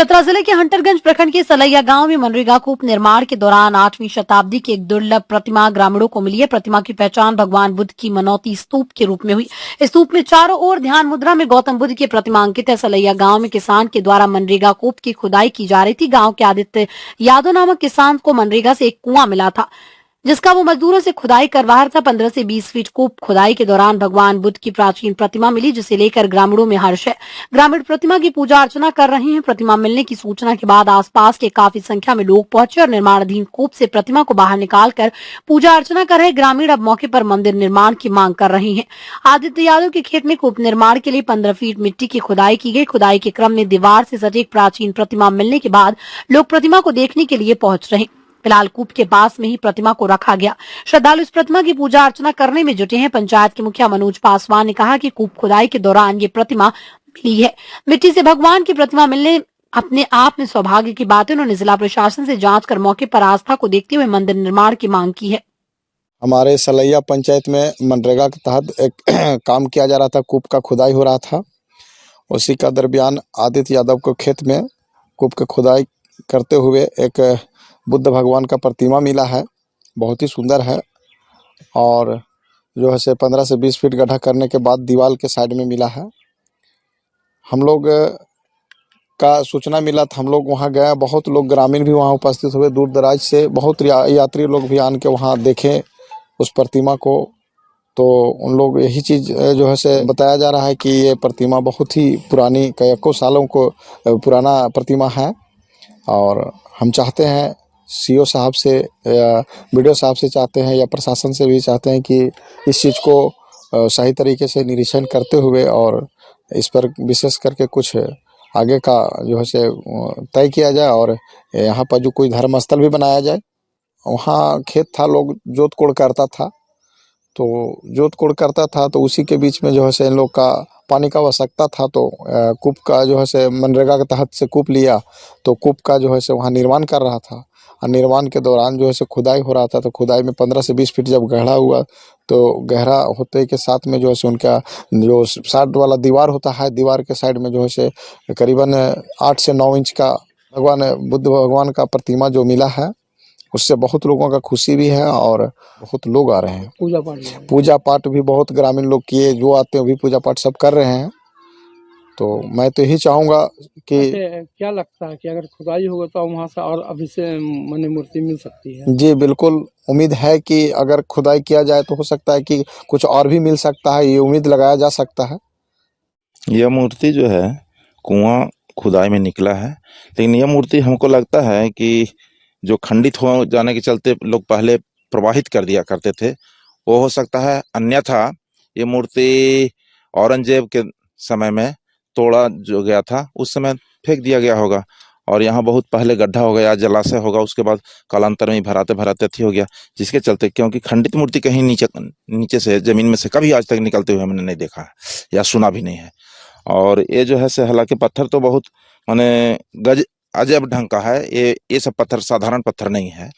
चतरा जिले के हंटरगंज प्रखंड के सलैया गांव में मनरेगा कूप निर्माण के दौरान 8वीं शताब्दी की एक दुर्लभ प्रतिमा ग्रामीणों को मिली है। प्रतिमा की पहचान भगवान बुद्ध की मनौती स्तूप के रूप में हुई। स्तूप में चारों ओर ध्यान मुद्रा में गौतम बुद्ध की प्रतिमा अंकित है। सलैया गांव में किसान के द्वारा मनरेगा कूप की खुदाई की जा रही थी। गाँव के आदित्य यादव नामक किसान को मनरेगा से एक कुआं मिला था, जिसका वो मजदूरों से खुदाई करवा रहा था। 15 से 20 फीट कूप खुदाई के दौरान भगवान बुद्ध की प्राचीन प्रतिमा मिली, जिसे लेकर ग्रामीणों में हर्ष है। ग्रामीण प्रतिमा की पूजा अर्चना कर रहे हैं। प्रतिमा मिलने की सूचना के बाद आसपास के काफी संख्या में लोग पहुंचे और निर्माणाधीन कूप से प्रतिमा को बाहर निकालकर पूजा अर्चना कर रहे ग्रामीण अब मौके पर मंदिर निर्माण की मांग कर रहे हैं। आदित्य यादव के खेत में कूप निर्माण के लिए 15 फीट मिट्टी की खुदाई की गई। खुदाई के क्रम में दीवार से सटी एक प्राचीन प्रतिमा मिलने के बाद लोग प्रतिमा को देखने के लिए पहुंच रहे। फिलहाल कूप के पास में ही प्रतिमा को रखा गया। श्रद्धालु इस प्रतिमा की पूजा अर्चना करने में जुटे हैं। पंचायत के मुखिया मनोज पासवान ने कहा कि कूप खुदाई के दौरान ये प्रतिमा मिली है। मिट्टी से भगवान की प्रतिमा मिलने अपने आप में सौभाग्य की बात है। उन्होंने जिला प्रशासन से जांच कर मौके पर आस्था को देखते हुए मंदिर निर्माण की मांग की है। हमारे सलैया पंचायत में मनरेगा के तहत एक काम किया जा रहा था, कूप का खुदाई हो रहा था। उसी का दरमियान आदित्य यादव को खेत में कूप की खुदाई करते हुए एक बुद्ध भगवान का प्रतिमा मिला है। बहुत ही सुंदर है और जो है 15 से 20 फीट गड्ढा करने के बाद दीवार के साइड में मिला है। हम लोग का सूचना मिला था, हम लोग वहां गए। बहुत लोग ग्रामीण भी वहां उपस्थित हुए, दूर दराज से बहुत यात्री लोग भी आन के वहां देखे उस प्रतिमा को। तो उन लोग यही चीज़ जो है से बताया जा रहा है कि ये प्रतिमा बहुत ही पुरानी, कईयों सालों को पुराना प्रतिमा है। और हम चाहते हैं सीओ साहब से या वीडियो साहब से चाहते हैं या प्रशासन से भी चाहते हैं कि इस चीज़ को सही तरीके से निरीक्षण करते हुए और इस पर विशेष करके कुछ आगे का जो है से तय किया जाए और यहाँ पर जो कोई धर्म स्थल भी बनाया जाए। वहाँ खेत था, लोग जोत कोड़ करता था, तो जोत कोड़ करता था तो उसी के बीच में जो है से इन लोग का पानी का आवश्यकता था। तो कूप का जो है से मनरेगा के तहत से कूप लिया, तो कूप का जो है से वहाँ निर्माण कर रहा था। और निर्माण के दौरान जो है से खुदाई हो रहा था, तो खुदाई में 15 से 20 फीट जब गहरा हुआ, तो गहरा होते के साथ में जो है से उनका जो साइड वाला दीवार होता है, दीवार के साइड में जो है से करीबन 8 से 9 इंच का बुद्ध भगवान का प्रतिमा जो मिला है, उससे बहुत लोगों का खुशी भी है और बहुत लोग आ रहे हैं। पूजा पाठ भी बहुत ग्रामीण लोग किए, जो आते हैं भी पूजा पाठ सब कर रहे हैं। तो मैं तो यही चाहूँगा कि क्या लगता है कि अगर खुदाई होगा तो वहाँ से और अभी से माने मूर्ति मिल सकती है? जी बिल्कुल, उम्मीद है कि अगर खुदाई किया जाए तो हो सकता है कि कुछ और भी मिल सकता है, ये उम्मीद लगाया जा सकता है। यह मूर्ति जो है कुआं खुदाई में निकला है, लेकिन यह मूर्ति हमको लगता है कि जो खंडित हो जाने के चलते लोग पहले प्रवाहित कर दिया करते थे, वो हो सकता है। अन्यथा ये मूर्ति औरंगजेब के समय में तोड़ा जो गया था, उस समय फेंक दिया गया होगा और यहाँ बहुत पहले गड्ढा हो गया, जलाशय होगा, उसके बाद कालांतर में भराते भराते अथी हो गया, जिसके चलते, क्योंकि खंडित मूर्ति कहीं नीचे से जमीन में से कभी आज तक निकलते हुए हमने नहीं देखा है या सुना भी नहीं है। और ये जो है से हालांकि पत्थर तो बहुत माने अजब ढंग का है, ये सब पत्थर साधारण पत्थर नहीं है।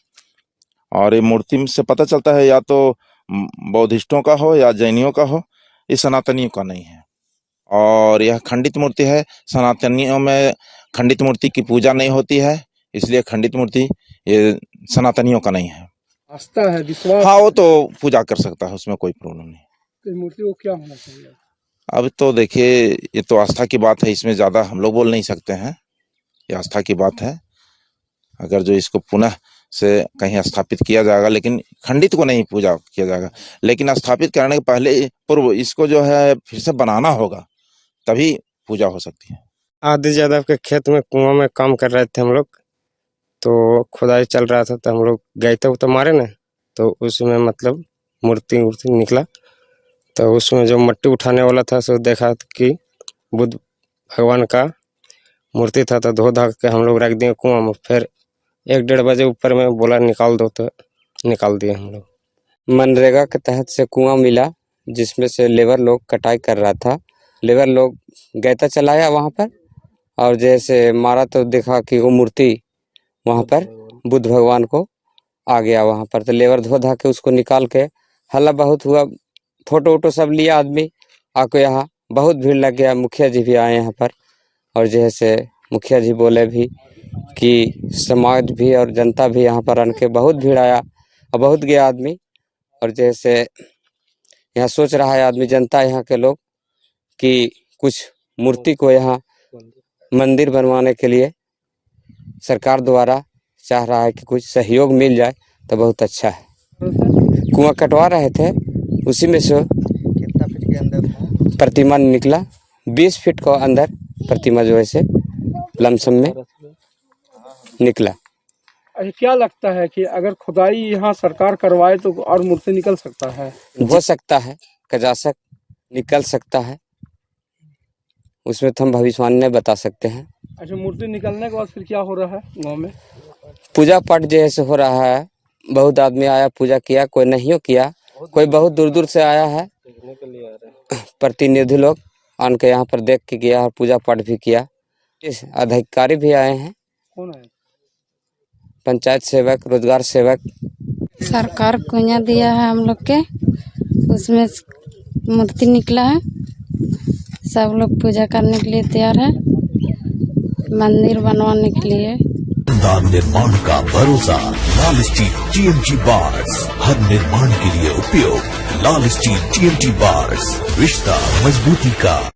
और ये मूर्ति से पता चलता है या तो बौद्धिस्टों का हो या जैनियों का हो, ये सनातनियों का नहीं है। और यह खंडित मूर्ति है। सनातनियों में खंडित मूर्ति की पूजा नहीं होती है, इसलिए खंडित मूर्ति ये सनातनियों का नहीं है। आस्था है, विश्वास। हाँ, वो तो पूजा कर सकता है, उसमें कोई प्रॉब्लम नहीं। तो मूर्ति को क्या होना चाहिए? अब तो देखिए, ये तो आस्था की बात है, इसमें ज्यादा हम लोग बोल नहीं सकते हैं। ये आस्था की बात है। अगर जो इसको पुनः से कहीं स्थापित किया जाएगा, लेकिन खंडित को नहीं पूजा किया जाएगा, लेकिन स्थापित करने के पहले पूर्व इसको जो है फिर से बनाना होगा, तभी पूजा हो सकती है। आदित्य यादव के खेत में कुआं में काम कर रहे थे हम लोग, तो खुदाई चल रहा था, तो हम लोग गए थे तो मारे ना, तो उसमें मतलब मूर्ति निकला। तो उसमें जो मट्टी उठाने वाला था, सो देखा कि बुद्ध भगवान का मूर्ति था, तो धो धा के हम लोग रख दिए कुआं में। फिर 1-1.5 बजे ऊपर में बोला निकाल दो, तो निकाल दिए हम लोग। मनरेगा के तहत से कुआं मिला, जिसमें से लेबर लोग कटाई कर रहा था। लेबर लोग गैता चलाया वहां पर, और जैसे मारा तो देखा कि वो मूर्ति वहां पर बुद्ध भगवान को आ गया वहां पर। तो लेबर धो धा के उसको निकाल के, हल्ला बहुत हुआ, फोटो वोटो सब लिया आदमी आके। यहाँ बहुत भीड़ लग गया, मुखिया जी भी आए यहाँ पर, और जैसे मुखिया जी बोले भी कि समाज भी और जनता भी यहाँ पर आने के बहुत भीड़ आया और बहुत गया आदमी। और जैसे यहाँ सोच रहा है आदमी जनता यहाँ के लोग कि कुछ मूर्ति को यहाँ मंदिर बनवाने के लिए सरकार द्वारा चाह रहा है कि कुछ सहयोग मिल जाए तो बहुत अच्छा है। कुआं कटवा रहे थे, उसी में से कितना फीट के अंदर था? प्रतिमा निकला 20 फीट को अंदर प्रतिमा जो है से लमसम में निकला। अच्छा, क्या लगता है कि अगर खुदाई यहाँ सरकार करवाए तो और मूर्ति निकल सकता है? हो सकता है, कजासक निकल सकता है, उसमें तो हम भविष्यवाणी नहीं बता सकते हैं। अच्छा, मूर्ति निकलने के बाद फिर क्या हो रहा है गांव में? पूजा पाठ जैसे हो रहा है, बहुत आदमी आया पूजा किया, कोई नहीं किया, कोई बहुत दूर दूर से आया है, प्रतिनिधि लोग आन के यहाँ पर देख के गया और पूजा पाठ भी किया। इस अधिकारी भी आए हैं, कौन है? पंचायत सेवक, रोजगार सेवक। सरकार कुआं दिया है हम लोग के, उसमें मूर्ति निकला है, सब लोग पूजा करने के लिए तैयार है, मंदिर बनवाने के लिए। शानदार निर्माण का भरोसा लाल स्टील TMT बार्स, हर निर्माण के लिए उपयोग। लाल स्टील TMT बार्स, रिश्ता मजबूती का।